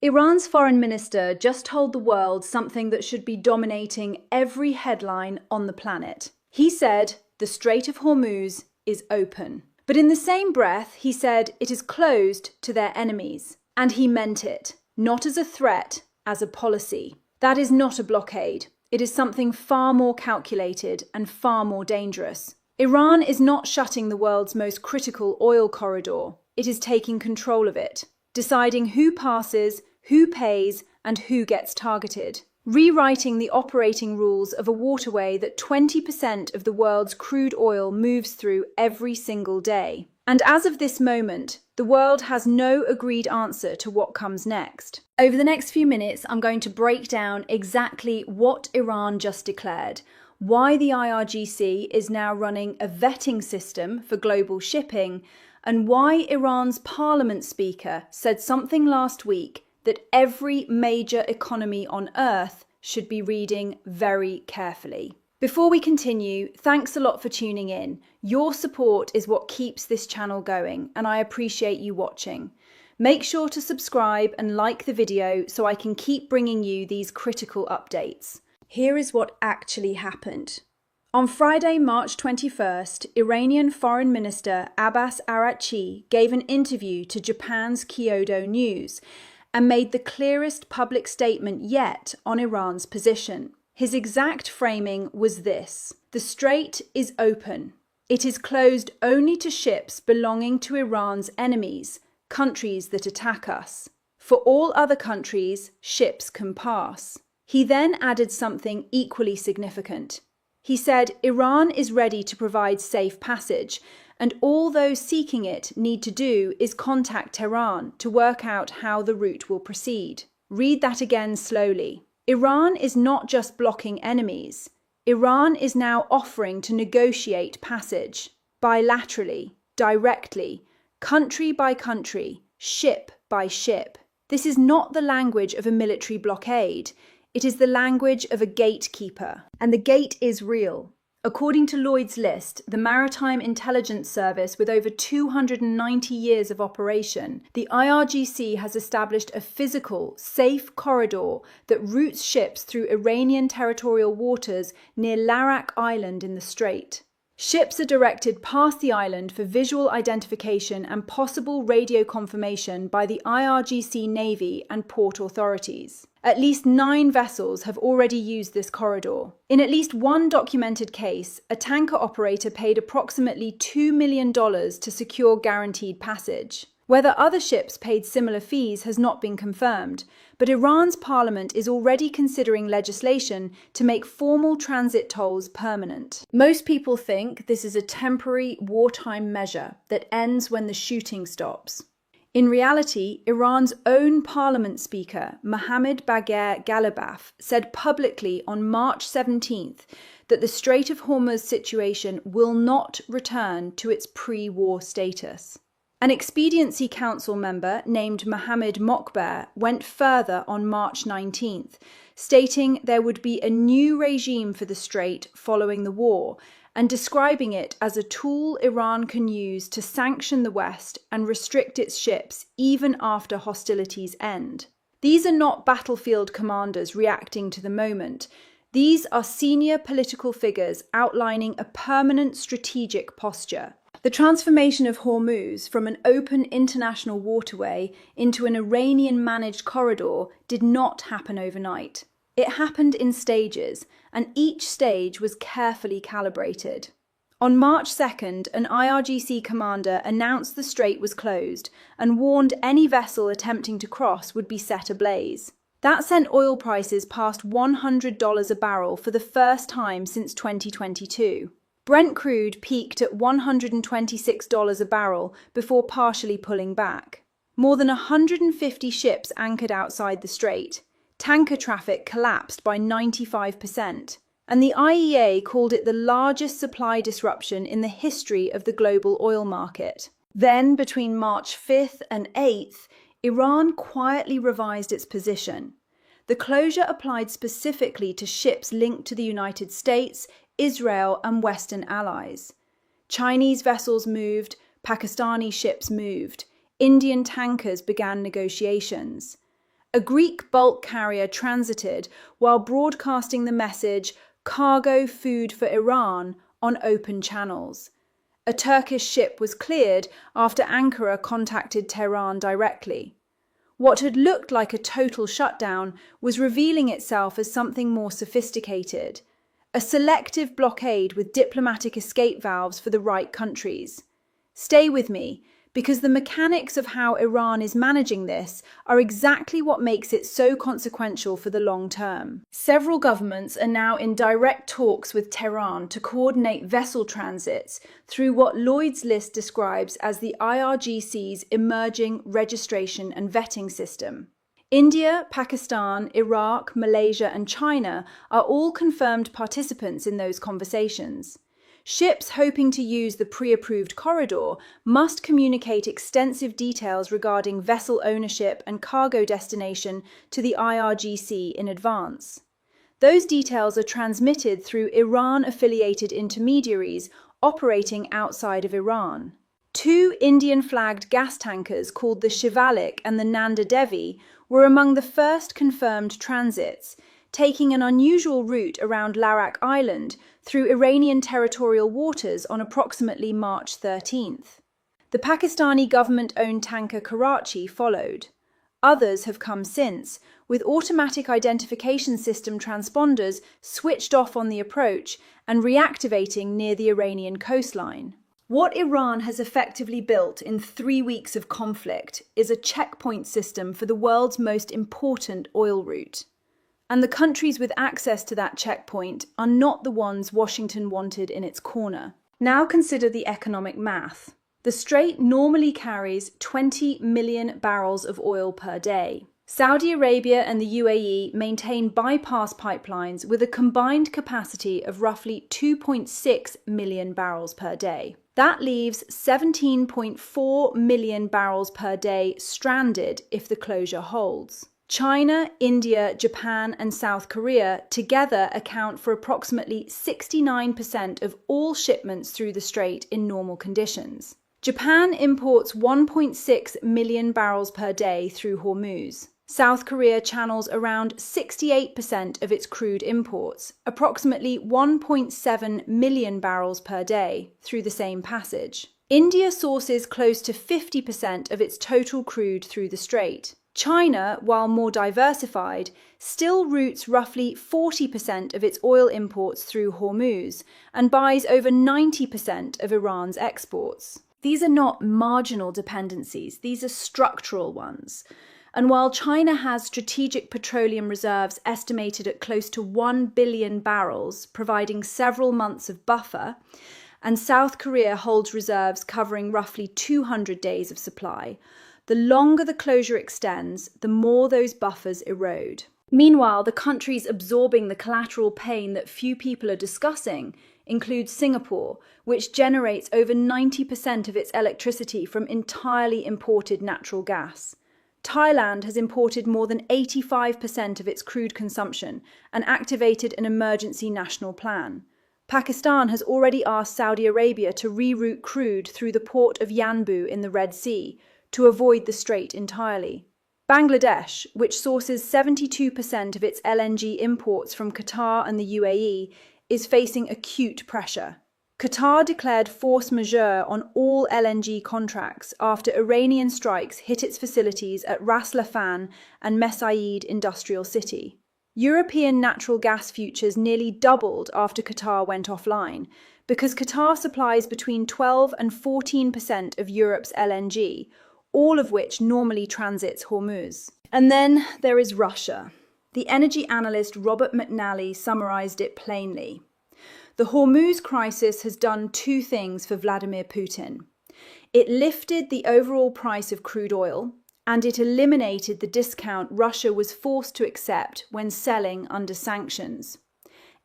Iran's foreign minister just told the world something that should be dominating every headline on the planet. He said the Strait of Hormuz is open. But in the same breath, he said it is closed to their enemies. And he meant it, not as a threat, as a policy. That is not a blockade. It is something far more calculated and far more dangerous. Iran is not shutting the world's most critical oil corridor. It is taking control of it, deciding who passes, who pays, and who gets targeted. Rewriting the operating rules of a waterway that 20% of the world's crude oil moves through every single day. And as of this moment, the world has no agreed answer to what comes next. Over the next few minutes, I'm going to break down exactly what Iran just declared, why the IRGC is now running a vetting system for global shipping, and why Iran's parliament speaker said something last week that every major economy on earth should be reading very carefully. Before we continue, thanks a lot for tuning in. Your support is what keeps this channel going, and I appreciate you watching. Make sure to subscribe and like the video so I can keep bringing you these critical updates. Here is what actually happened. On Friday, March 21st, Iranian Foreign Minister Abbas Araghchi gave an interview to Japan's Kyodo News and made the clearest public statement yet on Iran's position. His exact framing was this: the strait is open. It is closed only to ships belonging to Iran's enemies, countries that attack us. For all other countries, ships can pass. He then added something equally significant. He said Iran is ready to provide safe passage, and all those seeking it need to do is contact Tehran to work out how the route will proceed. Read that again slowly. Iran is not just blocking enemies. Iran is now offering to negotiate passage, bilaterally, directly, country by country, ship by ship. This is not the language of a military blockade. It is the language of a gatekeeper. And the gate is real. According to Lloyd's List, the Maritime Intelligence Service with over 290 years of operation, the IRGC has established a physical, safe corridor that routes ships through Iranian territorial waters near Larak Island in the Strait. Ships are directed past the island for visual identification and possible radio confirmation by the IRGC Navy and port authorities. At least 9 vessels have already used this corridor. In at least one documented case, a tanker operator paid approximately $2 million to secure guaranteed passage. Whether other ships paid similar fees has not been confirmed, but Iran's parliament is already considering legislation to make formal transit tolls permanent. Most people think this is a temporary wartime measure that ends when the shooting stops. In reality, Iran's own parliament speaker, Mohammad Bagher Ghalibaf, said publicly on March 17th that the Strait of Hormuz situation will not return to its pre-war status. An Expediency Council member named Mohammed Mokber went further on March 19th, stating there would be a new regime for the strait following the war, and describing it as a tool Iran can use to sanction the West and restrict its ships even after hostilities end. These are not battlefield commanders reacting to the moment. These are senior political figures outlining a permanent strategic posture. The transformation of Hormuz from an open international waterway into an Iranian-managed corridor did not happen overnight. It happened in stages, and each stage was carefully calibrated. On March 2nd, an IRGC commander announced the strait was closed and warned any vessel attempting to cross would be set ablaze. That sent oil prices past $100 a barrel for the first time since 2022. Brent crude peaked at $126 a barrel before partially pulling back. More than 150 ships anchored outside the strait. Tanker traffic collapsed by 95%, and the IEA called it the largest supply disruption in the history of the global oil market. Then, between March 5th and 8th, Iran quietly revised its position. The closure applied specifically to ships linked to the United States, Israel, and Western allies. Chinese vessels moved, Pakistani ships moved, Indian tankers began negotiations. A Greek bulk carrier transited while broadcasting the message, "Cargo food for Iran," on open channels. A Turkish ship was cleared after Ankara contacted Tehran directly. What had looked like a total shutdown was revealing itself as something more sophisticated, a selective blockade with diplomatic escape valves for the right countries. Stay with me, because the mechanics of how Iran is managing this are exactly what makes it so consequential for the long term. Several governments are now in direct talks with Tehran to coordinate vessel transits through what Lloyd's List describes as the IRGC's emerging registration and vetting system. India, Pakistan, Iraq, Malaysia, and China are all confirmed participants in those conversations. Ships hoping to use the pre-approved corridor must communicate extensive details regarding vessel ownership and cargo destination to the IRGC in advance. Those details are transmitted through Iran-affiliated intermediaries operating outside of Iran. 2 Indian-flagged gas tankers called the Shivalik and the Nanda Devi were among the first confirmed transits, taking an unusual route around Larak Island through Iranian territorial waters on approximately March 13th. The Pakistani government-owned tanker Karachi followed. Others have come since, with automatic identification system transponders switched off on the approach and reactivating near the Iranian coastline. What Iran has effectively built in 3 weeks of conflict is a checkpoint system for the world's most important oil route. And the countries with access to that checkpoint are not the ones Washington wanted in its corner. Now consider the economic math. The Strait normally carries 20 million barrels of oil per day. Saudi Arabia and the UAE maintain bypass pipelines with a combined capacity of roughly 2.6 million barrels per day. That leaves 17.4 million barrels per day stranded if the closure holds. China, India, Japan, and South Korea together account for approximately 69% of all shipments through the strait in normal conditions. Japan imports 1.6 million barrels per day through Hormuz. South Korea channels around 68% of its crude imports, approximately 1.7 million barrels per day, through the same passage. India sources close to 50% of its total crude through the strait. China, while more diversified, still routes roughly 40% of its oil imports through Hormuz and buys over 90% of Iran's exports. These are not marginal dependencies, these are structural ones. And while China has strategic petroleum reserves estimated at close to 1 billion barrels, providing several months of buffer, and South Korea holds reserves covering roughly 200 days of supply, the longer the closure extends, the more those buffers erode. Meanwhile, the countries absorbing the collateral pain that few people are discussing include Singapore, which generates over 90% of its electricity from entirely imported natural gas. Thailand has imported more than 85% of its crude consumption and activated an emergency national plan. Pakistan has already asked Saudi Arabia to reroute crude through the port of Yanbu in the Red Sea to avoid the strait entirely. Bangladesh, which sources 72% of its LNG imports from Qatar and the UAE, is facing acute pressure. Qatar declared force majeure on all LNG contracts after Iranian strikes hit its facilities at Ras Laffan and Mesaieed Industrial City. European natural gas futures nearly doubled after Qatar went offline, because Qatar supplies between 12 and 14% of Europe's LNG, all of which normally transits Hormuz. And then there is Russia. The energy analyst Robert McNally summarized it plainly. The Hormuz crisis has done 2 things for Vladimir Putin. It lifted the overall price of crude oil, and it eliminated the discount Russia was forced to accept when selling under sanctions.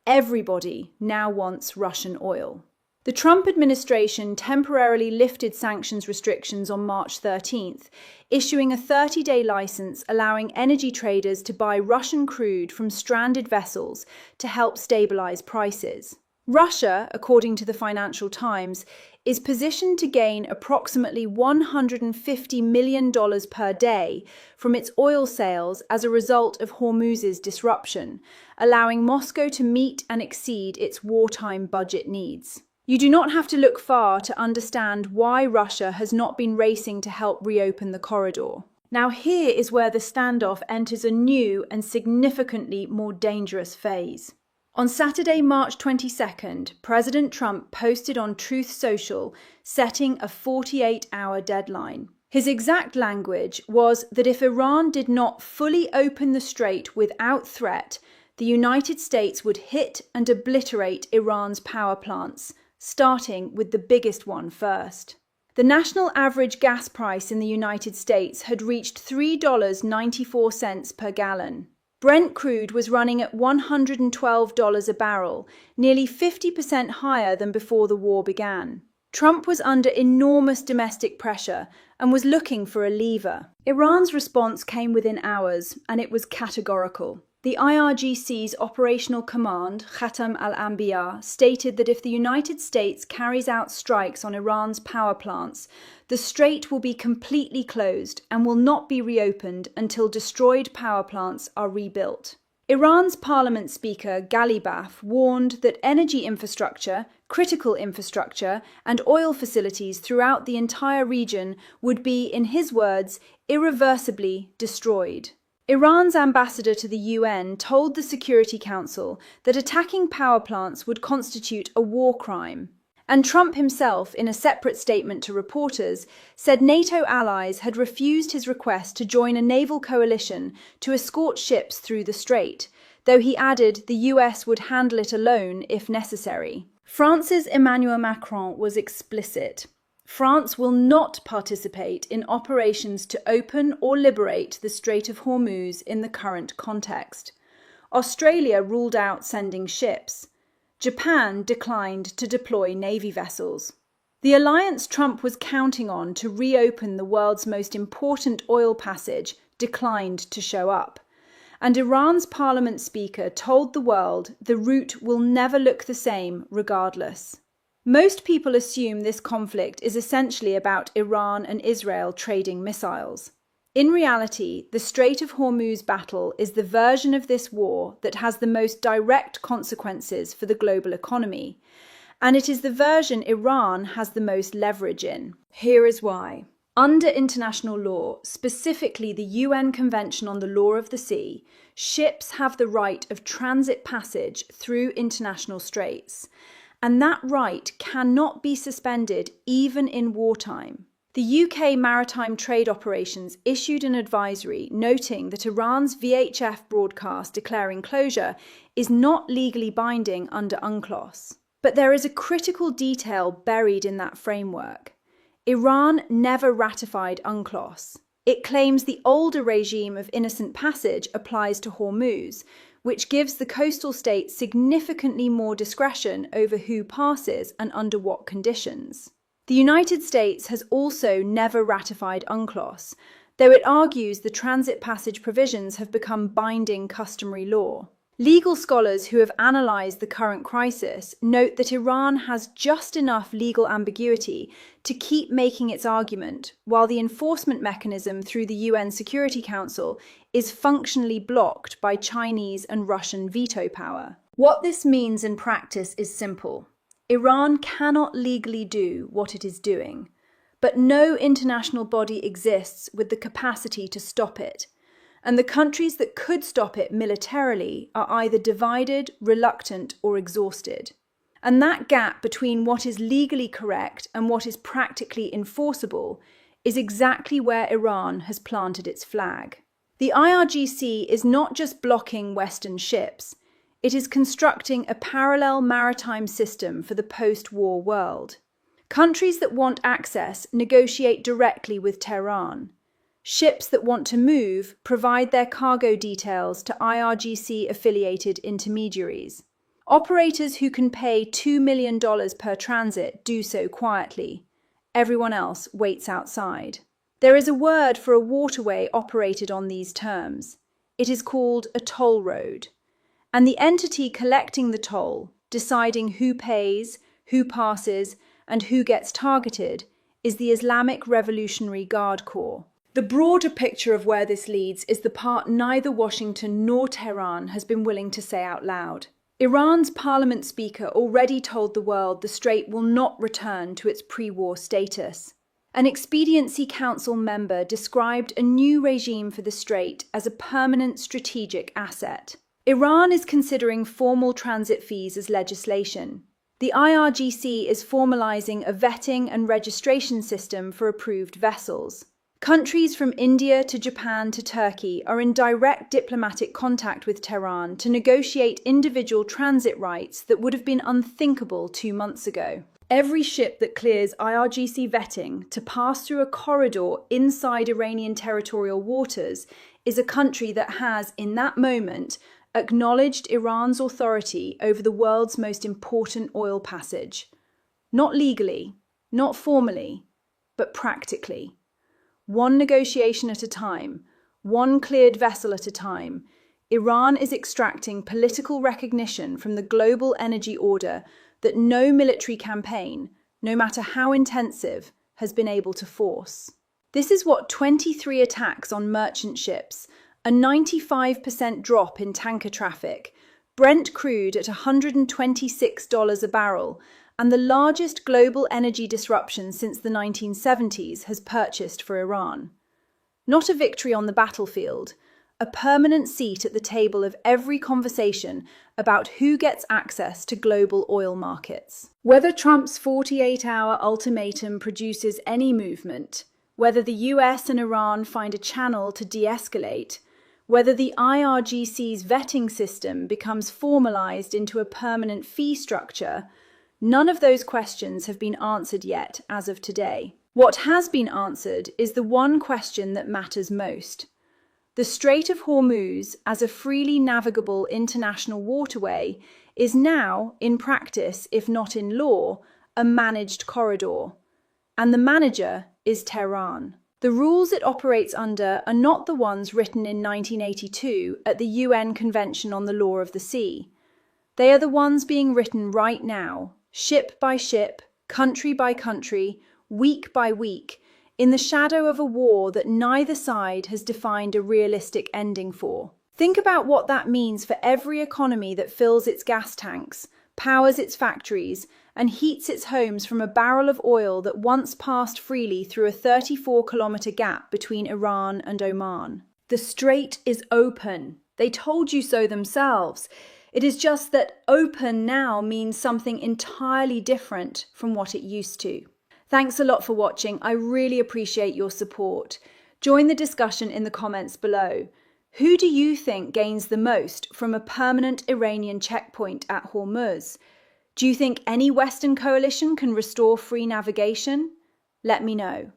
Everybody now wants Russian oil. The Trump administration temporarily lifted sanctions restrictions on March 13th, issuing a 30-day license allowing energy traders to buy Russian crude from stranded vessels to help stabilize prices. Russia, according to the Financial Times, is positioned to gain approximately $150 million per day from its oil sales as a result of Hormuz's disruption, allowing Moscow to meet and exceed its wartime budget needs. You do not have to look far to understand why Russia has not been racing to help reopen the corridor. Now here is where the standoff enters a new and significantly more dangerous phase. On Saturday, March 22nd, President Trump posted on Truth Social, setting a 48-hour deadline. His exact language was that if Iran did not fully open the strait without threat, the United States would hit and obliterate Iran's power plants, starting with the biggest one first. The national average gas price in the United States had reached $3.94 per gallon. Brent crude was running at $112 a barrel, nearly 50% higher than before the war began. Trump was under enormous domestic pressure and was looking for a lever. Iran's response came within hours, and it was categorical. The IRGC's operational command, Khatam al-Anbiya, stated that if the United States carries out strikes on Iran's power plants, the strait will be completely closed and will not be reopened until destroyed power plants are rebuilt. Iran's parliament speaker, Ghalibaf, warned that energy infrastructure, critical infrastructure, and oil facilities throughout the entire region would be, in his words, irreversibly destroyed. Iran's ambassador to the UN told the Security Council that attacking power plants would constitute a war crime. And Trump himself, in a separate statement to reporters, said NATO allies had refused his request to join a naval coalition to escort ships through the strait, though he added the US would handle it alone if necessary. France's Emmanuel Macron was explicit. France will not participate in operations to open or liberate the Strait of Hormuz in the current context. Australia ruled out sending ships. Japan declined to deploy navy vessels. The alliance Trump was counting on to reopen the world's most important oil passage declined to show up. And Iran's parliament speaker told the world the route will never look the same regardless. Most people assume this conflict is essentially about Iran and Israel trading missiles. In reality, the Strait of Hormuz battle is the version of this war that has the most direct consequences for the global economy, and it is the version Iran has the most leverage in. Here is why. Under international law, specifically the UN Convention on the Law of the Sea, ships have the right of transit passage through international straits. And that right cannot be suspended even in wartime. The UK Maritime Trade Operations issued an advisory noting that Iran's VHF broadcast declaring closure is not legally binding under UNCLOS. But there is a critical detail buried in that framework. Iran never ratified UNCLOS. It claims the older regime of innocent passage applies to Hormuz, which gives the coastal state significantly more discretion over who passes and under what conditions. The United States has also never ratified UNCLOS, though it argues the transit passage provisions have become binding customary law. Legal scholars who have analysed the current crisis note that Iran has just enough legal ambiguity to keep making its argument, while the enforcement mechanism through the UN Security Council is functionally blocked by Chinese and Russian veto power. What this means in practice is simple. Iran cannot legally do what it is doing, but no international body exists with the capacity to stop it. And the countries that could stop it militarily are either divided, reluctant, or exhausted. And that gap between what is legally correct and what is practically enforceable is exactly where Iran has planted its flag. The IRGC is not just blocking Western ships, it is constructing a parallel maritime system for the post-war world. Countries that want access negotiate directly with Tehran. Ships that want to move provide their cargo details to IRGC-affiliated intermediaries. Operators who can pay $2 million per transit do so quietly. Everyone else waits outside. There is a word for a waterway operated on these terms. It is called a toll road. And the entity collecting the toll, deciding who pays, who passes, and who gets targeted is the Islamic Revolutionary Guard Corps. The broader picture of where this leads is the part neither Washington nor Tehran has been willing to say out loud. Iran's parliament speaker already told the world the strait will not return to its pre-war status. An Expediency Council member described a new regime for the strait as a permanent strategic asset. Iran is considering formal transit fees as legislation. The IRGC is formalizing a vetting and registration system for approved vessels. Countries from India to Japan to Turkey are in direct diplomatic contact with Tehran to negotiate individual transit rights that would have been unthinkable 2 months ago. Every ship that clears IRGC vetting to pass through a corridor inside Iranian territorial waters is a country that has, in that moment, acknowledged Iran's authority over the world's most important oil passage. Not legally, not formally, but practically. One negotiation at a time, one cleared vessel at a time, Iran is extracting political recognition from the global energy order that no military campaign, no matter how intensive, has been able to force. This is what 23 attacks on merchant ships, a 95% drop in tanker traffic, Brent crude at $126 a barrel, and the largest global energy disruption since the 1970s has purchased for Iran. Not a victory on the battlefield, a permanent seat at the table of every conversation about who gets access to global oil markets. Whether Trump's 48-hour ultimatum produces any movement, whether the US and Iran find a channel to de-escalate, whether the IRGC's vetting system becomes formalized into a permanent fee structure, none of those questions have been answered yet as of today. What has been answered is the one question that matters most. The Strait of Hormuz, as a freely navigable international waterway, is now, in practice, if not in law, a managed corridor. And the manager is Tehran. The rules it operates under are not the ones written in 1982 at the UN Convention on the Law of the Sea. They are the ones being written right now, ship by ship, country by country, week by week, in the shadow of a war that neither side has defined a realistic ending for. Think about what that means for every economy that fills its gas tanks, powers its factories, and heats its homes from a barrel of oil that once passed freely through a 34-kilometer gap between Iran and Oman. The strait is open. They told you so themselves. It is just that open now means something entirely different from what it used to. Thanks a lot for watching. I really appreciate your support. Join the discussion in the comments below. Who do you think gains the most from a permanent Iranian checkpoint at Hormuz? Do you think any Western coalition can restore free navigation? Let me know.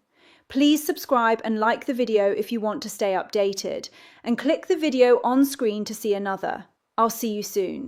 Please subscribe and like the video if you want to stay updated, and click the video on screen to see another. I'll see you soon.